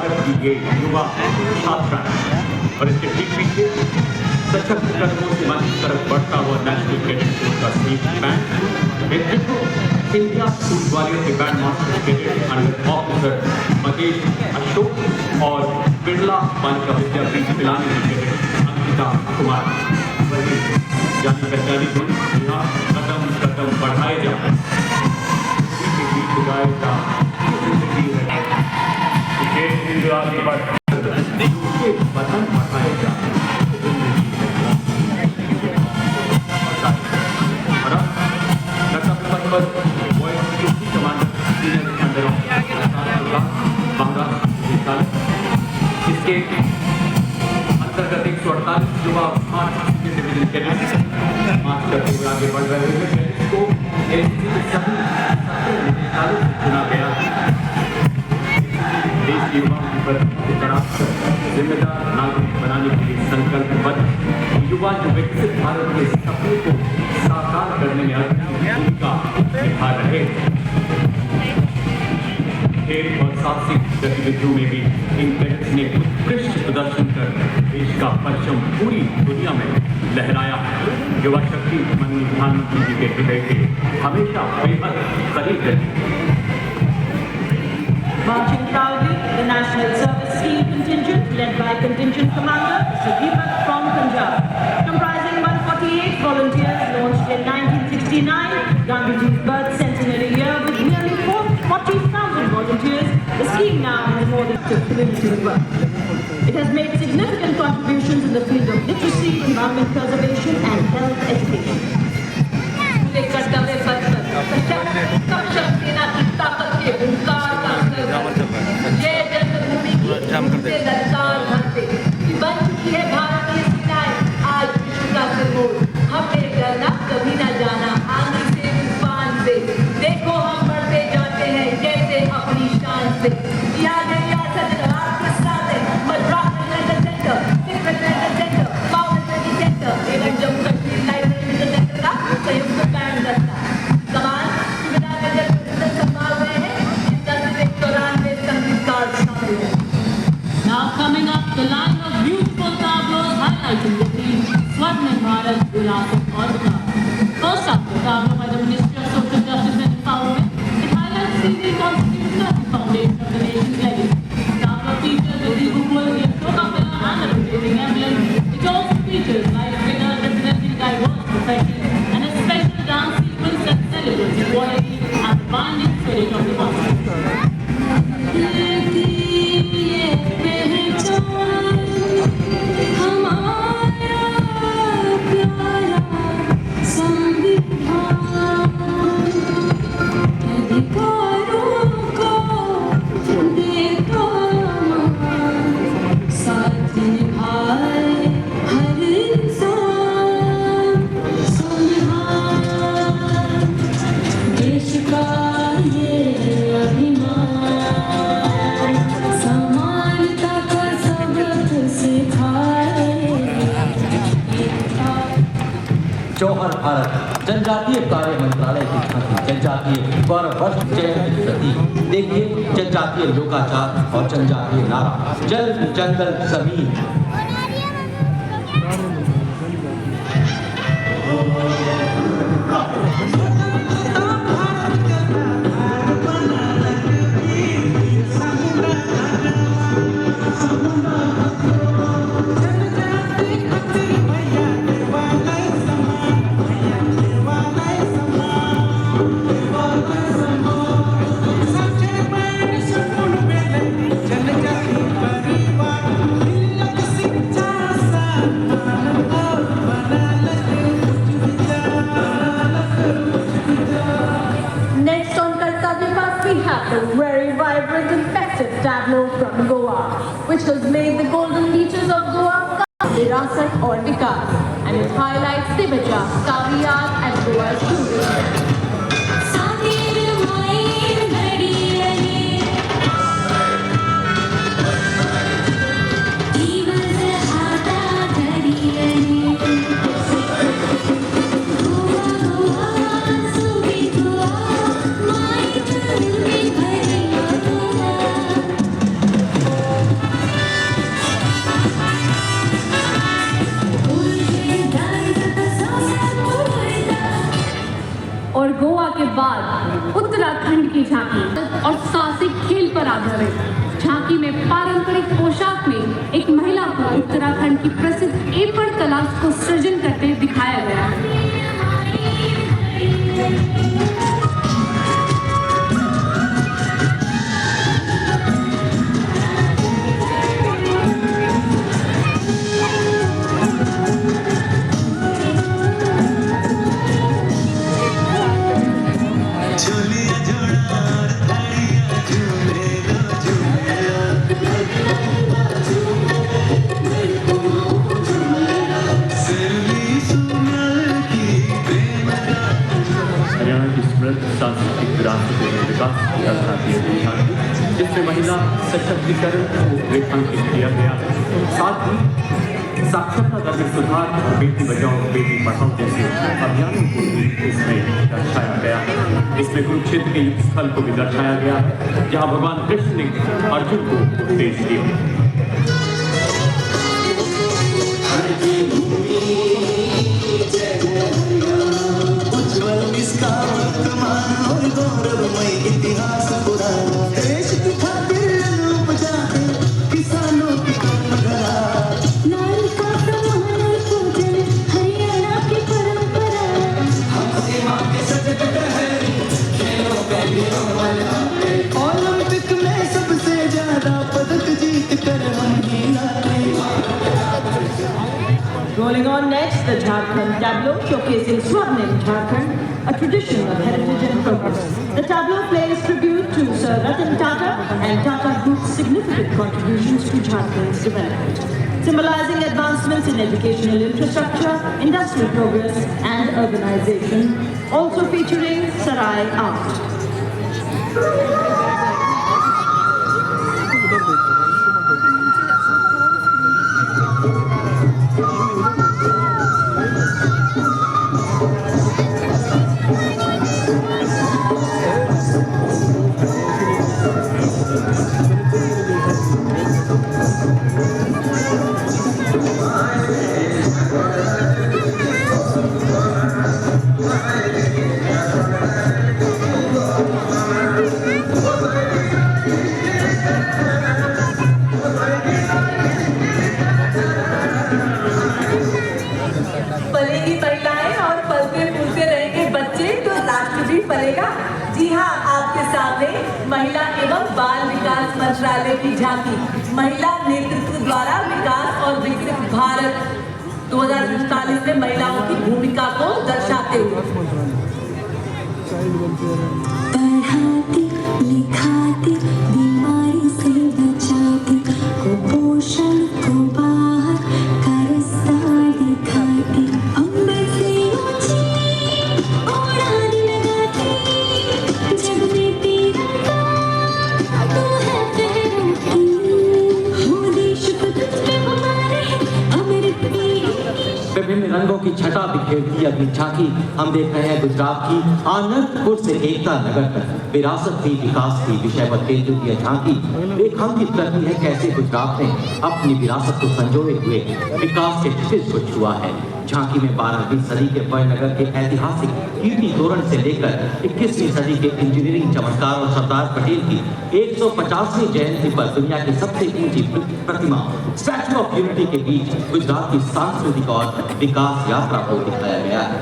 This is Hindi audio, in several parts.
भारत की ये युवा छात्रा और इसके ठीक पीछे सशक्त कदमों से मंच की तरफ बढ़ता हुआ नेशनल कैडेट कोर का स्लीप बैंड इंडिया स्कूल ग्वालियर के band master cadet under officer Mahesh Ashok और बिरला बालिका विद्यापीठ पिलानी की कैडेट अंकिता कुमार वही जानी पहचानी धुन यहाँ कदम कदम बढ़ाए जाए गीत गायता जिंदगी है आगे बटन बढ़ाए जाए इसके अंतर्गत 148 युवा मार्च डिवीजन कैडेट्स मार्च करते हुए आगे बढ़ रहे हैं। कैडेट्स को एनसीसी के सभी निदेशालयों से चुना गया देश के युवाओं पर जिम्मेदार नागरिक बनाने के लिए संकल्पबद्ध युवा जो विकसित भारत के सपने को साकार करने में अहम भूमिका निभा रहे खेल और साहसिक गतिविधियों में भी इन कैडेट्स ने उत्कृष्ट प्रदर्शन कर देश का परचम पूरी दुनिया में लहराया। युवा शक्ति माननीय प्रधानमंत्री जी के हृदय के हमेशा बेहद करीब रही। Marching proudly, the National Service Scheme contingent led by Contingent Commander Mr. Deepak from Punjab, comprising 148 volunteers launched in 1969, Gandhiji's birth centenary year with nearly 40,000 volunteers. The scheme now has more than community work. It has made significant contributions in the field of literacy, environment preservation and health education. बन चुकी है भारत की सीमाएं आज विश्व का सिरमौर। हमें डरना कभी न जाना आंधी से तूफान से। देखो हम बढ़ते जाते हैं जैसे अपनी शान से। याद है रियासत रात के साथ Madras centre, centre, power centre एवं जम्मू कश्मीर लाइब्रेरी सेंटर का संयुक्त बैंड दस्ता समान सुविधानगर परिषद संभाल रहे हैं। जिसका 94 संगीतकार शामिल हैं। Now coming up, the line of beautiful tableaus highlighting the theme Swarna Bharat Virasat aur Vikas. First up, the tableau by the Ministry of Social Justice and Empowerment. It highlights the constitutional foundation of the nation's legacy. The tableau features the Digupul, the Ashoka pillar and the rotating emblem. It also features live figures representing diverse professions and a special dance sequence that celebrates equality and the binding spirit of the Constitution. जौहर भारत जनजातीय कार्य मंत्रालय की खातिर जनजातीय गौरव वर्ष चयन की प्रतीक देखिए जनजातीय लोकाचार और जनजातीय नारा जल जंगल जमीन। The very vibrant and festive tableau from Goa, which has made the golden beaches of Goa Virasat aur Vikas, and it highlights the Baja, Kaviyat and Goa's tourism. Parade. झांकी में पारंपरिक पोशाक में एक महिला को उत्तराखंड की प्रसिद्ध एपड़ कला को सृजन करते दिखाया गया है। सांस्कृतिक विरासत में विकास किया जाती है, जिसमें महिला सशक्तिकरण को रेखांकित किया गया। साथ ही साक्षरता दर में सुधार और बेटी बचाओ बेटी पढ़ाओ जैसे अभियानों को भी इसमें दर्शाया गया। इसमें कुरुक्षेत्र के युद्ध स्थल को भी दर्शाया गया, जहाँ भगवान कृष्ण ने अर्जुन को उपदेश दिया। इसका वर्तमान और गौरवमय इतिहास पुराना, देश की खातिर रूप जाते किसानों की परंपरा, लाल का प्रमाण पूजन हरियाणा की परंपरा, हम सीमा के सजग ठहरी खेलों का ओलंपिक में सबसे ज्यादा पदक जीत कर हम ही लाते। Rolling on next, the Jharkhand tableau showcasing Swarnim Jharkhand, a tradition of heritage and progress. The tableau pays tribute to Sir Ratan Tata and Tata Group's significant contributions to Jharkhand's development, symbolizing advancements in educational infrastructure, industrial progress and urbanization, also featuring Sarai art. पलेगी महिलाएं और पलते फूलते रहेंगे बच्चे तो राष्ट्र भी पलेगा। जी हाँ, आपके सामने महिला एवं बाल विकास मंत्रालय की झांकी महिला नेतृत्व द्वारा विकास और विकसित भारत 2047 में महिलाओं की भूमिका को दर्शाते हुए पढ़ाती लिखाती बीमारी से बचाती कुपोषण को बाहर का रास्ता दिखाती, अंबर से ऊंची उड़ान लगाती, जग में तिरंगा तो है फहराती, हो देश को तुझ पे हमारे अमृत की। विभिन्न रंगों की छटा बिखेरती अगली झांकी हम देख रहे हैं गुजरात की आनंदपुर से एकता नगर तक विरासत की विकास की विषय पर केंद्रित यह झांकी रेखांकित करती है कैसे गुजरात ने अपनी विरासत को संजोए हुए विकास के क्षितिज को छुआ है। झांकी में 12वीं सदी के बड़नगर के ऐतिहासिक कीर्ति तोरण से लेकर 21वीं सदी के इंजीनियरिंग चमत्कार और सरदार पटेल की 150वीं जयंती पर दुनिया की सबसे ऊंची प्रतिमा स्टैच्यू ऑफ यूनिटी के बीच गुजरात की सांस्कृतिक और विकास यात्रा को दिखाया गया है।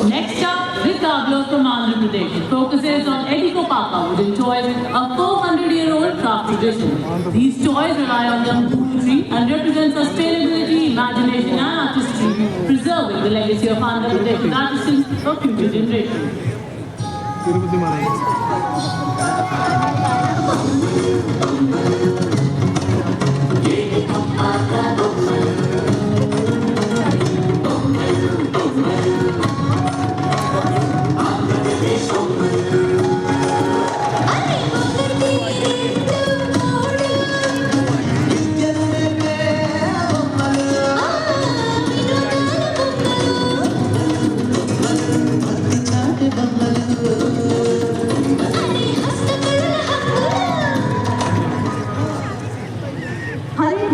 Next up, this tableau from Andhra Pradesh. It focuses on Edikopaka wooden toys, a 400-year-old craft tradition. These toys rely on bamboo tree and represent sustainability, imagination and artistry, preserving the legacy of Andhra Pradesh artisans for future generations.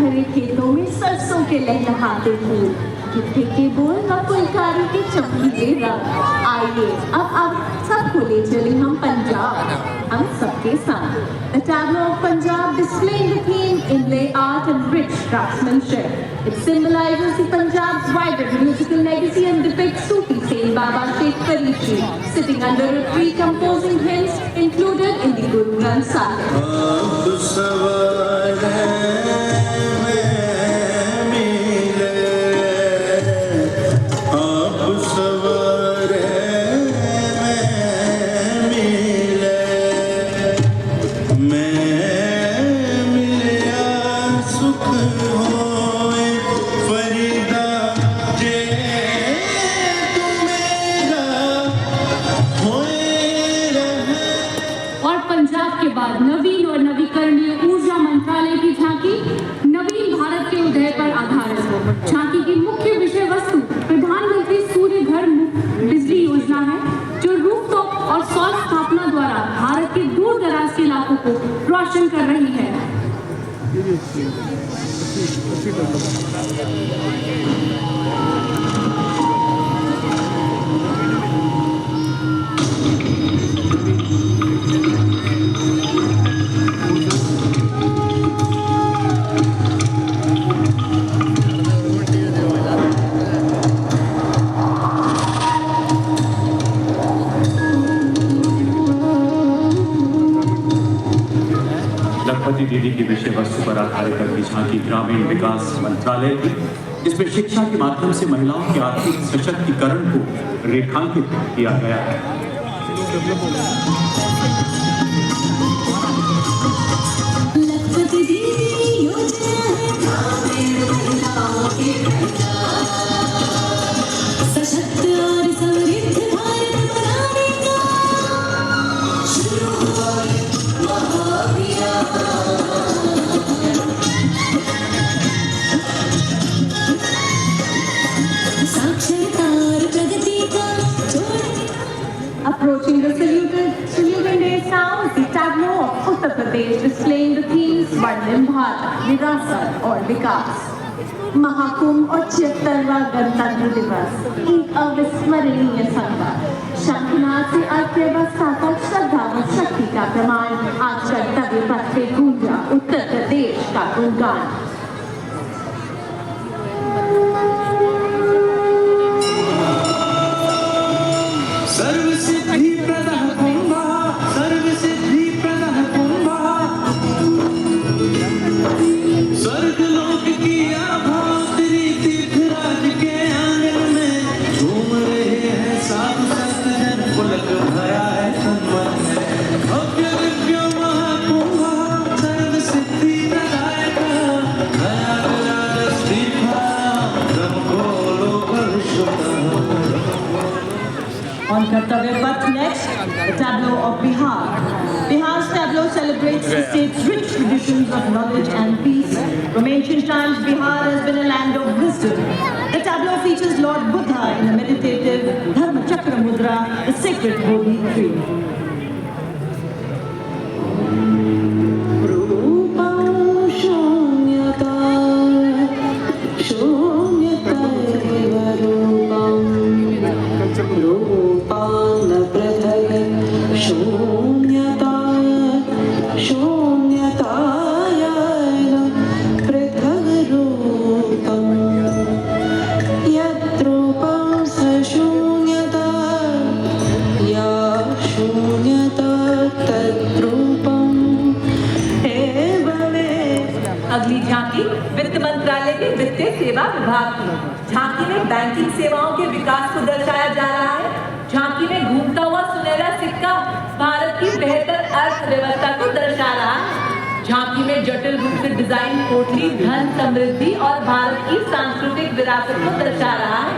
भरे खेतों में सरसों के लहलहाते फूल, गिद्धे के बोल व फुलकारी के चमकीले रंग। आइए अब सबको ले चले हम पंजाब, हम सबके साथ। The tableau of Punjab displaying the theme inlay art and rich craftsmanship. It symbolizes the Punjab's vibrant musical legacy and depicts Sufi Saint Baba Sheikh Farishi sitting under a tree composing hymns included in the Guru Granth Sahib. और पंजाब के बाद नवीन और नवीकरणीय ऊर्जा मंत्रालय की झांकी नवीन भारत के उदय पर आधारित। झांकी की मुख्य विषय वस्तु प्रधानमंत्री सूर्य घर बिजली योजना है, जो रूफटॉप और सौर स्थापना द्वारा भारत के दूर दराज के इलाकों को रोशन कर रही है। लखपति दीदी की विषय वस्तु पर आधारित अगली झांकी ग्रामीण विकास मंत्रालय की, जिसमें शिक्षा के माध्यम से महिलाओं के आर्थिक सशक्तिकरण को रेखांकित किया गया है। लखपति दीदी योजना है ग्रामीण महिलाओं की सशक्त और समृद्ध भारत बनाने का शुरू हुआ महाअभियान। साक्षरता और प्रगति का Approaching the saluting day sounds the tableau of Uttar Pradesh displaying the themes Vande Bharat, Virasat और विकास। महाकुंभ और 76वां गणतंत्र दिवस एक अविस्मरणीय संकल्प। शंखनाद से अर्थव्यवस्था तक श्रद्धा व शक्ति का प्रमाण। आज कर्तव्य पथ पे गूंजा उत्तर प्रदेश का गुणगान। सर्वसिद्धि प्रदः कुंभः, सर्वसिद्धि प्रदः कुंभः, स्वर्गलोक की आभा तेरी तीर्थराज के आंगन में झूम रहे हैं साधु संत जन, पुलक भरा है तन मन में। भव्य दिव्य महाकुंभः, सर्वसिद्धि प्रदायकः, दया विलास दीपः, ब्रह्मोलो कलुषतः। On Kartavya Path next, the tableau of Bihar. Bihar's tableau celebrates the state's rich traditions of knowledge and peace. From ancient times, Bihar has been a land of wisdom. The tableau features Lord Buddha in a meditative Dharma Chakra Mudra, the sacred Bodhi tree. अगली झांकी वित्त मंत्रालय के वित्तीय सेवा विभाग की। झांकी में बैंकिंग सेवाओं के विकास को दर्शाया जा रहा है। झांकी में घूमता हुआ सुनहरा सिक्का भारत की बेहतर अर्थव्यवस्था को दर्शा रहा है। झांकी में जटिल रूप से डिजाइन कोठरी धन समृद्धि और भारत की सांस्कृतिक विरासत को दर्शा रहा है।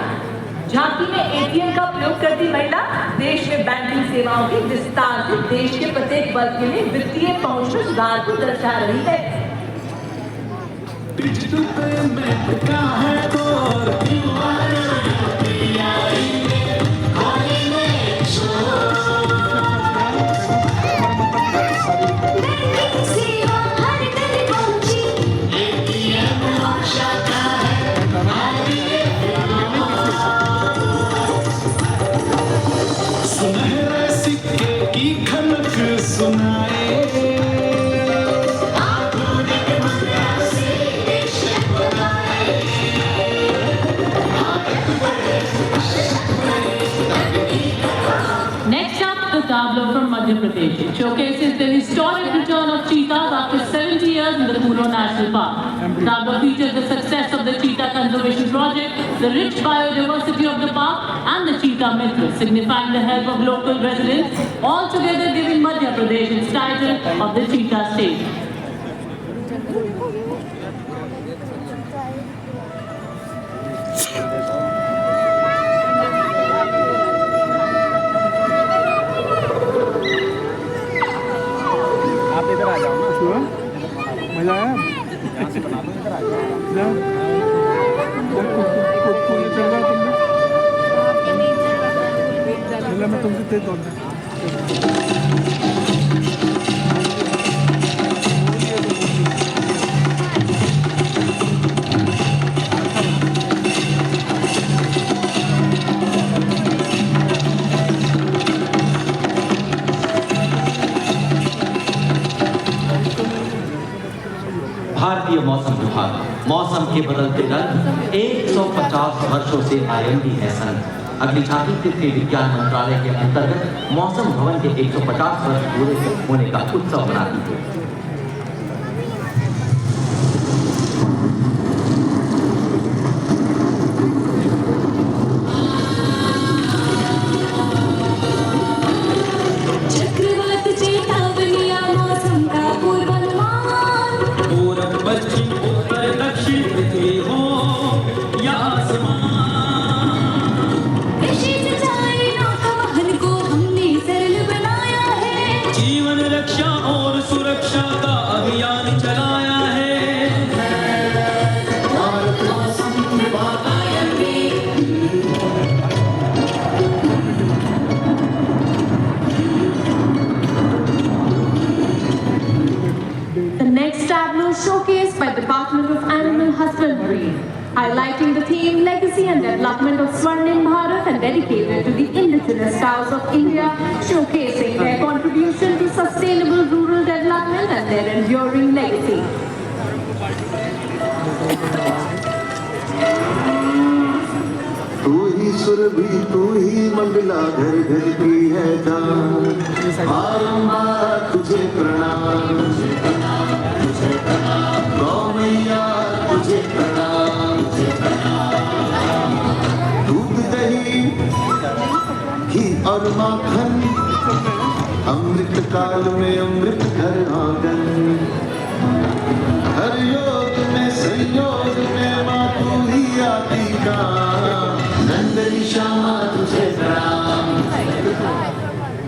झांकी में एटीएम का प्रयोग करती महिला देश में बैंकिंग सेवाओं के विस्तार से देश के प्रत्येक वर्ग के लिए वित्तीय पहुंच में सुधार को दर्शा रही है। डिजिटल पेमेंट का है दौर, सेवा हर घर पहुंची, showcases the historic return of cheetahs after 70 years in the Kuno National Park. Tableau features the success of the cheetah conservation project, the rich biodiversity of the park, and the cheetah mitra, signifying the help of local residents, all together giving Madhya Pradesh its title of the cheetah state. आप इधर आ जाओ ना, शुरू मजा आया। यहाँ से बना दो, इधर आ जाओ। मैं तुमसे तेज दौड़ भारतीय मौसम विभाग मौसम के बदलते रंग 150 वर्षों से आरंभी है सन। अगली झांकी पृथ्वी विज्ञान मंत्रालय के अंतर्गत मौसम भवन के 150 वर्ष पूरे होने का उत्सव मनाती है। चक्रवात चेतावनियां मौसम का पूर्वानुमान। पूरब पश्चिम उत्तर दक्षिण पृथ्वी हो या आसमान। कृषि सिंचाई नौका वाहन को हमने सरल बनाया है। जीवन रक्षा और सुरक्षा का अभियान चलाया है। भारत मौसम विभाग The next tableau showcased by the Department of Animal Husbandry, highlighting the theme Legacy and Development of Swarnim Bharat and dedicated to the indigenous cows of India, showcasing their contribution to sustainable rural development and their enduring legacy. तू ही सुरभि तू ही मंगला घर घर की है जान। बारंबार तुझे प्रणाम गौ मैया तुझे प्रणाम। दूध दही घी और माखन अमृत काल में अमृत घर आंगन। हर योग में संयोग में माँ तू ही आती का। नंदनी श्यामा तुझे प्रणाम।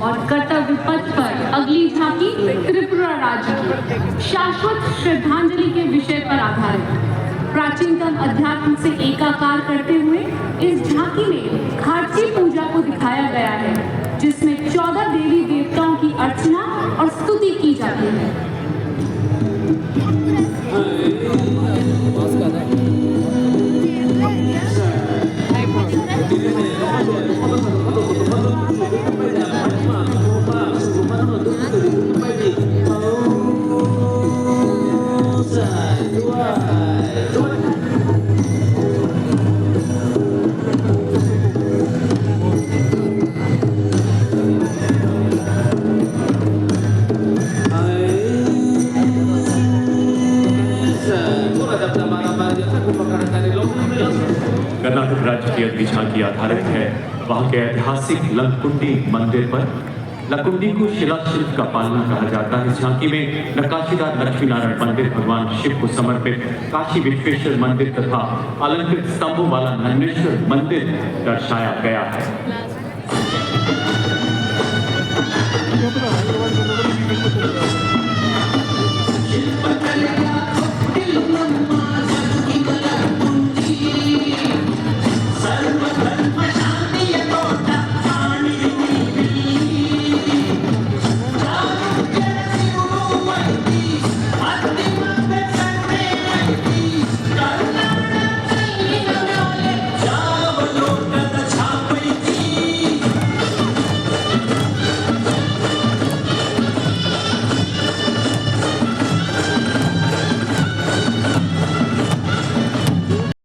और कर्तव्य पथ पर अगली झांकी त्रिपुरा राज्य की शाश्वत श्रद्धांजलि के विषय पर आधारित प्राचीनतम अध्यात्म से एकाकार करते हुए इस झांकी में खारची पूजा को दिखाया गया है, जिसमें 14 देवी देवताओं की अर्चना और स्तुति की जाती है। कर्नाटक राज्य की अगली झांकी आधारित है वहां के ऐतिहासिक लकुंडी मंदिर पर। लकुंडी को शिलाशिल्प का पालना कहा जाता है। इस झांकी में नक्काशीदार लक्ष्मी नारायण मंदिर, भगवान शिव को समर्पित काशी विश्वेश्वर मंदिर तथा अलंकृत स्तंभों वाला नन्नेश्वर मंदिर दर्शाया गया है।